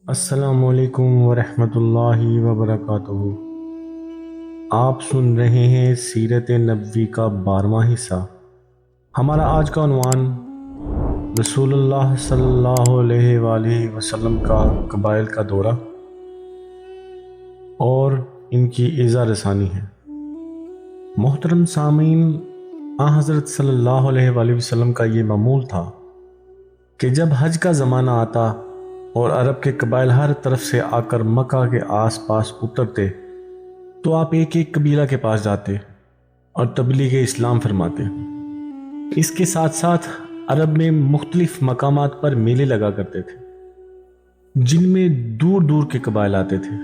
السلام علیکم ورحمۃ اللہ وبرکاتہ۔ آپ سن رہے ہیں سیرت نبوی کا 12واں حصہ۔ ہمارا آج کا عنوان رسول اللہ صلی اللہ علیہ وآلہ وسلم کا قبائل کا دورہ اور ان کی اعزا رسانی ہے۔ محترم سامعین، حضرت صلی اللہ علیہ وآلہ وسلم کا یہ معمول تھا کہ جب حج کا زمانہ آتا اور عرب کے قبائل ہر طرف سے آ کر مکہ کے آس پاس اترتے تو آپ ایک ایک قبیلہ کے پاس جاتے اور تبلیغ اسلام فرماتے۔ اس کے ساتھ ساتھ عرب میں مختلف مقامات پر میلے لگا کرتے تھے جن میں دور دور کے قبائل آتے تھے۔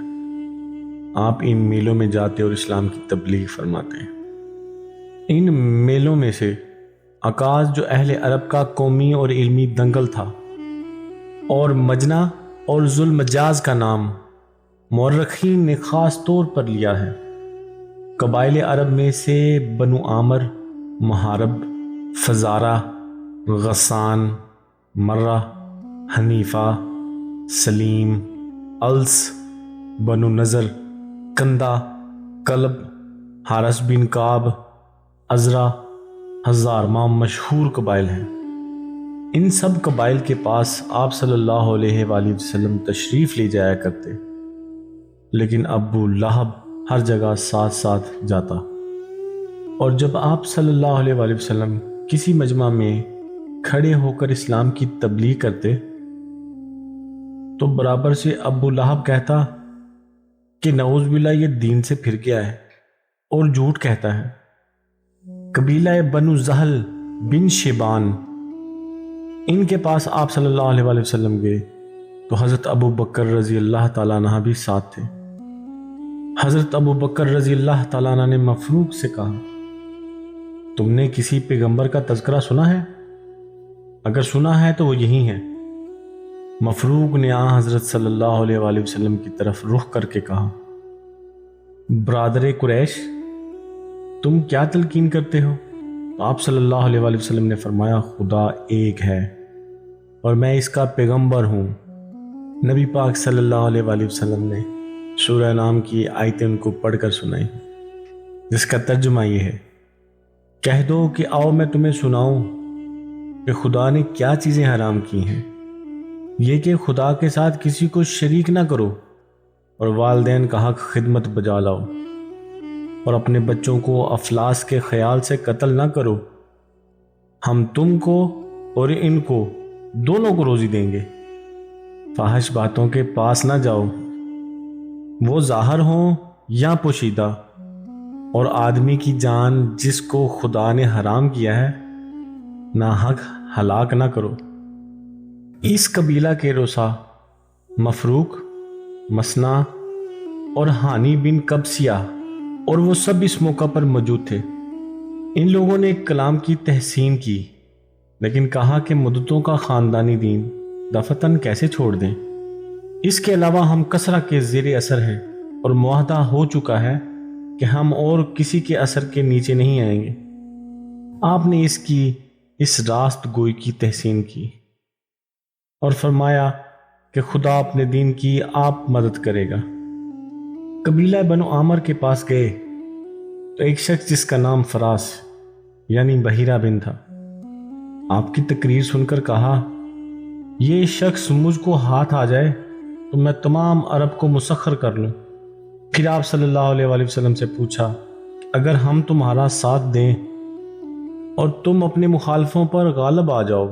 آپ ان میلوں میں جاتے اور اسلام کی تبلیغ فرماتے۔ ان میلوں میں سے عکاظ جو اہل عرب کا قومی اور علمی دنگل تھا، اور مجنہ اور ذوالمجاز کا نام مورخین نے خاص طور پر لیا ہے۔ قبائل عرب میں سے بنو عامر، محارب، فزارہ، غسان، مرہ، حنیفہ، سلیم، الس، بنو نظر، کندہ، کلب، حارث بن کعب، عزرہ، ہزارمہ مشہور قبائل ہیں۔ ان سب قبائل کے پاس آپ صلی اللہ علیہ وآلہ وسلم تشریف لے جایا کرتے، لیکن ابو لہب ہر جگہ ساتھ ساتھ جاتا، اور جب آپ صلی اللہ علیہ وآلہ وسلم کسی مجمع میں کھڑے ہو کر اسلام کی تبلیغ کرتے تو برابر سے ابو لہب کہتا کہ نعوذ باللہ یہ دین سے پھر گیا ہے اور جھوٹ کہتا ہے۔ قبیلہ بنو زہل بن شیبان، ان کے پاس آپ صلی اللہ علیہ وآلہ وسلم گئے تو حضرت ابو بکر رضی اللہ تعالیٰ عنہ بھی ساتھ تھے۔ حضرت ابو بکر رضی اللہ تعالیٰ عنہ نے مفروق سے کہا، تم نے کسی پیغمبر کا تذکرہ سنا ہے؟ اگر سنا ہے تو وہ یہی ہے۔ مفروق نے حضرت صلی اللہ علیہ وآلہ وسلم کی طرف رخ کر کے کہا، برادر قریش، تم کیا تلقین کرتے ہو؟ تو آپ صلی اللہ علیہ وآلہ وسلم نے فرمایا، خدا ایک ہے اور میں اس کا پیغمبر ہوں۔ نبی پاک صلی اللہ علیہ وآلہ وسلم نے سورہ نام کی آیتیں ان کو پڑھ کر سنائی، جس کا ترجمہ یہ ہے، کہہ دو کہ آؤ میں تمہیں سناؤں کہ خدا نے کیا چیزیں حرام کی ہیں، یہ کہ خدا کے ساتھ کسی کو شریک نہ کرو، اور والدین کا حق خدمت بجا لاؤ، اور اپنے بچوں کو افلاس کے خیال سے قتل نہ کرو، ہم تم کو اور ان کو دونوں کو روزی دیں گے، فاحش باتوں کے پاس نہ جاؤ، وہ ظاہر ہوں یا پوشیدہ، اور آدمی کی جان جس کو خدا نے حرام کیا ہے ناحق ہلاک نہ کرو۔ اس قبیلہ کے رؤسا مفروق، مسنا اور ہانی بن قبسیہ اور وہ سب اس موقع پر موجود تھے۔ ان لوگوں نے کلام کی تحسین کی، لیکن کہا کہ مدتوں کا خاندانی دین دفتن کیسے چھوڑ دیں؟ اس کے علاوہ ہم کثرہ کے زیر اثر ہیں اور معاہدہ ہو چکا ہے کہ ہم اور کسی کے اثر کے نیچے نہیں آئیں گے۔ آپ نے اس راست گوئی کی تحسین کی اور فرمایا کہ خدا اپنے دین کی آپ مدد کرے گا۔ قبیلہ بنو عامر کے پاس گئے تو ایک شخص جس کا نام فراس یعنی بحیرہ بن تھا، آپ کی تقریر سن کر کہا، یہ شخص مجھ کو ہاتھ آ جائے تو میں تمام عرب کو مسخر کر لوں۔ پھر آپ صلی اللہ علیہ وآلہ وسلم سے پوچھا، اگر ہم تمہارا ساتھ دیں اور تم اپنے مخالفوں پر غالب آ جاؤ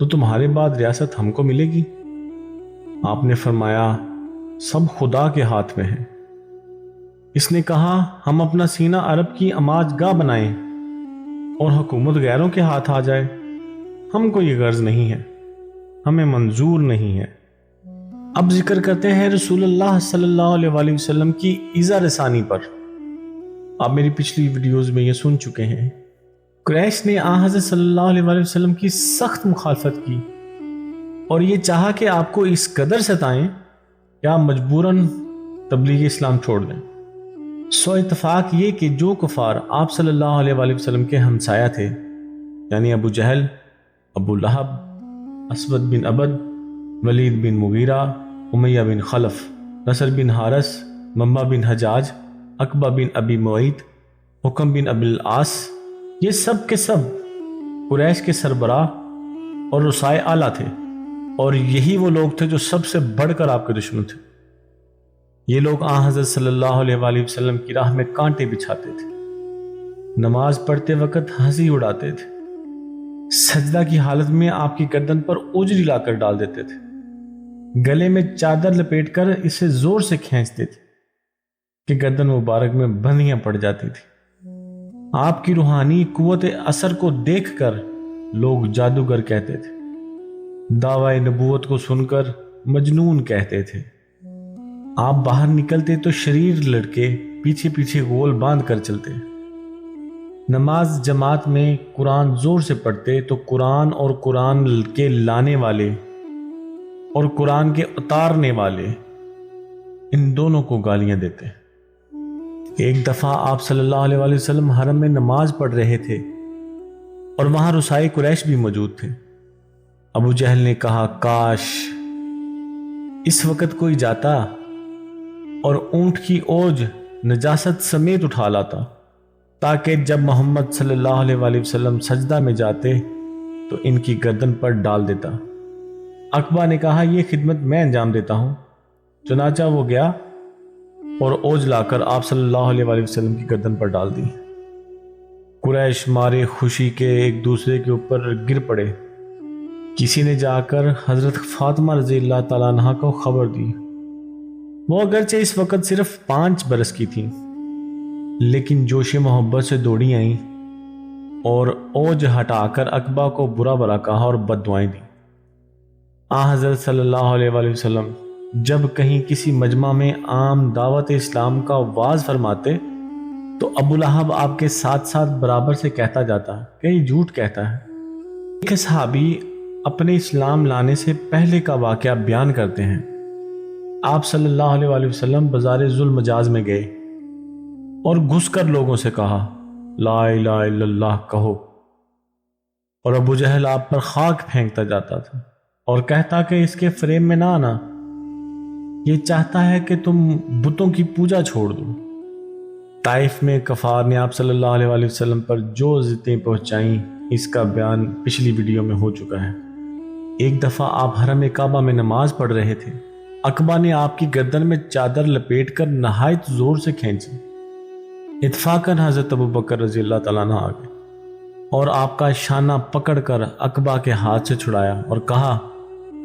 تو تمہارے بعد ریاست ہم کو ملے گی؟ آپ نے فرمایا، سب خدا کے ہاتھ میں ہے۔ اس نے کہا، ہم اپنا سینہ عرب کی اماج گاہ بنائیں اور حکومت غیروں کے ہاتھ آ جائے، ہم کو یہ غرض نہیں ہے، ہمیں منظور نہیں ہے۔ اب ذکر کرتے ہیں رسول اللہ صلی اللہ علیہ وآلہ وسلم کی اعزا رسانی پر۔ آپ میری پچھلی ویڈیوز میں یہ سن چکے ہیں۔ قریش نے حضرت صلی اللہ علیہ وآلہ وسلم کی سخت مخالفت کی اور یہ چاہا کہ آپ کو اس قدر ستائیں کہ آپ مجبوراً تبلیغ اسلام چھوڑ دیں۔ سو اتفاق یہ کہ جو کفار آپ صلی اللہ علیہ وآلہ وسلم کے ہمسایہ تھے، یعنی ابو جہل، ابو لہب، اسود بن عبد، ولید بن مغیرہ، امیہ بن خلف، نصر بن حارث، ممبا بن حجاج، عقبہ بن ابی معیط، حکم بن ابی العاص، یہ سب کے سب قریش کے سربراہ اور رؤسائے اعلیٰ تھے، اور یہی وہ لوگ تھے جو سب سے بڑھ کر آپ کے دشمن تھے۔ یہ لوگ آن حضرت صلی اللہ علیہ وآلہ وسلم کی راہ میں کانٹے بچھاتے تھے، نماز پڑھتے وقت ہنسی اڑاتے تھے، سجدہ کی حالت میں آپ کی گردن پر اوجری لا کر ڈال دیتے تھے، گلے میں چادر لپیٹ کر اسے زور سے کھینچتے تھے کہ گردن مبارک میں بندیاں پڑ جاتی تھی۔ آپ کی روحانی قوت اثر کو دیکھ کر لوگ جادوگر کہتے تھے، دعوی نبوت کو سن کر مجنون کہتے تھے۔ آپ باہر نکلتے تو شریر لڑکے پیچھے پیچھے گول باندھ کر چلتے، نماز جماعت میں قرآن زور سے پڑھتے تو قرآن اور قرآن کے لانے والے اور قرآن کے اتارنے والے ان دونوں کو گالیاں دیتے۔ ایک دفعہ آپ صلی اللہ علیہ وآلہ وسلم حرم میں نماز پڑھ رہے تھے اور وہاں رؤسائے قریش بھی موجود تھے۔ ابو جہل نے کہا، کاش اس وقت کوئی جاتا اور اونٹ کی اوج نجاست سمیت اٹھا لاتا، تاکہ جب محمد صلی اللہ علیہ وآلہ وسلم سجدہ میں جاتے تو ان کی گردن پر ڈال دیتا۔ عقبہ نے کہا، یہ خدمت میں انجام دیتا ہوں۔ چنانچہ وہ گیا اور اوج لا کر آپ صلی اللہ علیہ وآلہ وسلم کی گردن پر ڈال دی۔ قریش مارے خوشی کے ایک دوسرے کے اوپر گر پڑے۔ کسی نے جا کر حضرت فاطمہ رضی اللہ تعالیٰ عنہا کو خبر دی۔ وہ اگرچہ اس وقت صرف 5 برس کی تھیں، لیکن جوش محبت سے دوڑی آئیں اور اوج ہٹا کر عقبہ کو برا بھلا کہا اور بد دعائیں دیں۔ حضرت صلی اللہ علیہ وآلہ وسلم جب کہیں کسی مجمع میں عام دعوت اسلام کا واز فرماتے تو ابو لہب آپ کے ساتھ ساتھ برابر سے کہتا جاتا کہ یہ جھوٹ کہتا ہے۔ ایک صحابی اپنے اسلام لانے سے پہلے کا واقعہ بیان کرتے ہیں۔ آپ صلی اللہ علیہ وآلہ وسلم بازار ذوالمجاز میں گئے اور گھس کر لوگوں سے کہا، لا الہ الا اللہ کہو، اور ابو جہل آپ پر خاک پھینکتا جاتا تھا اور کہتا کہ اس کے فریب میں نہ آنا، یہ چاہتا ہے کہ تم بتوں کی پوجا چھوڑ دو۔ طائف میں کفار نے آپ صلی اللہ علیہ وآلہ وسلم پر جو اذیتیں پہنچائیں، اس کا بیان پچھلی ویڈیو میں ہو چکا ہے۔ ایک دفعہ آپ حرم کعبہ میں نماز پڑھ رہے تھے، عقبہ نے آپ کی گردن میں چادر لپیٹ کر نہایت زور سے کھینچی۔ اتفاقاً حضرت ابوبکر رضی اللہ تعالیٰ عنہ آ گئے اور آپ کا شانہ پکڑ کر عقبہ کے ہاتھ سے چھڑایا اور کہا،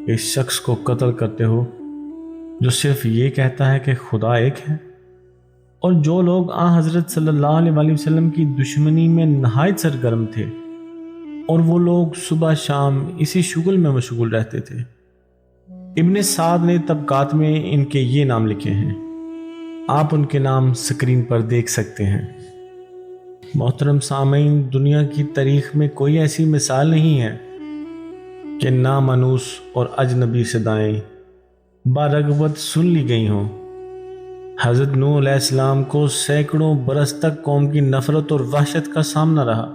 اس شخص کو قتل کرتے ہو جو صرف یہ کہتا ہے کہ خدا ایک ہے۔ اور جو لوگ حضرت صلی اللہ علیہ وآلہ وسلم کی دشمنی میں نہایت سرگرم تھے، اور وہ لوگ صبح شام اسی شغل میں مشغول رہتے تھے۔ ابن سعد نے طبقات میں ان کے یہ نام لکھے ہیں، آپ ان کے نام سکرین پر دیکھ سکتے ہیں۔ محترم سامعین، دنیا کی تاریخ میں کوئی ایسی مثال نہیں ہے کہ نامانوس اور اجنبی صدائیں بارغبت سن لی گئی ہوں۔ حضرت نوح علیہ السلام کو سینکڑوں برس تک قوم کی نفرت اور وحشت کا سامنا رہا۔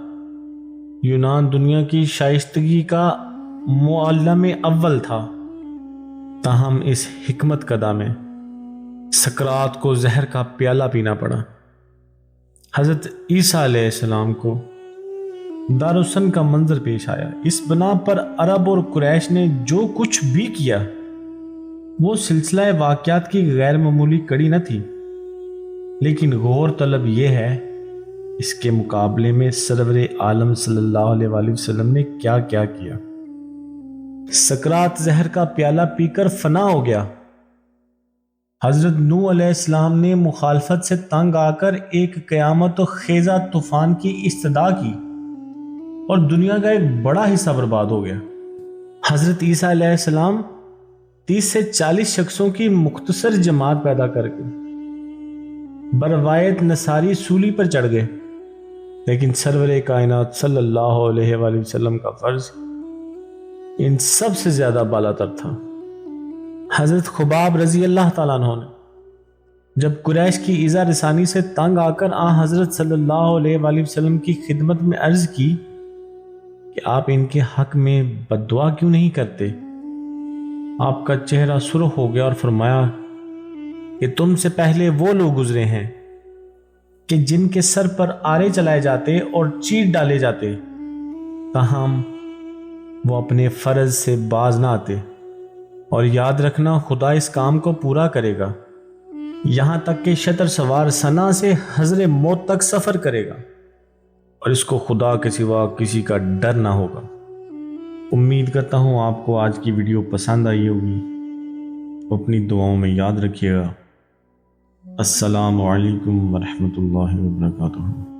یونان دنیا کی شائستگی کا معلم اول تھا، تاہم اس حکمت کدہ میں سقراط کو زہر کا پیالہ پینا پڑا۔ حضرت عیسیٰ علیہ السلام کو دارالسن کا منظر پیش آیا۔ اس بنا پر عرب اور قریش نے جو کچھ بھی کیا وہ سلسلہ واقعات کی غیر معمولی کڑی نہ تھی، لیکن غور طلب یہ ہے اس کے مقابلے میں سرور عالم صلی اللہ علیہ وآلہ وسلم نے کیا کیا کیا۔ سقراط زہر کا پیالہ پی کر فنا ہو گیا۔ حضرت نوح علیہ السلام نے مخالفت سے تنگ آ کر ایک قیامت و خیزہ طوفان کی استدعا کی اور دنیا کا ایک بڑا حصہ برباد ہو گیا۔ حضرت عیسیٰ علیہ السلام 30 سے 40 شخصوں کی مختصر جماعت پیدا کر کے بروایت نصاری سولی پر چڑھ گئے، لیکن سرور کائنات صلی اللہ علیہ وآلہ وسلم کا فرض ان سب سے زیادہ بالا تر تھا۔ حضرت خباب رضی اللہ تعالیٰ عنہ نے جب قریش کی ایذا رسانی سے تنگ آ کر حضرت صلی اللہ علیہ وآلہ وسلم کی خدمت میں عرض کی کہ آپ ان کے حق میں بد دعا کیوں نہیں کرتے، آپ کا چہرہ سرخ ہو گیا اور فرمایا کہ تم سے پہلے وہ لوگ گزرے ہیں کہ جن کے سر پر آرے چلائے جاتے اور چیر ڈالے جاتے، تاہم وہ اپنے فرض سے باز نہ آتے۔ اور یاد رکھنا، خدا اس کام کو پورا کرے گا، یہاں تک کہ شتر سوار ثنا سے حضر موت تک سفر کرے گا، اور اس کو خدا کے سوا کسی کا ڈر نہ ہوگا۔ امید کرتا ہوں آپ کو آج کی ویڈیو پسند آئی ہوگی۔ اپنی دعاؤں میں یاد رکھیے گا۔ السلام علیکم ورحمۃ اللہ وبرکاتہ۔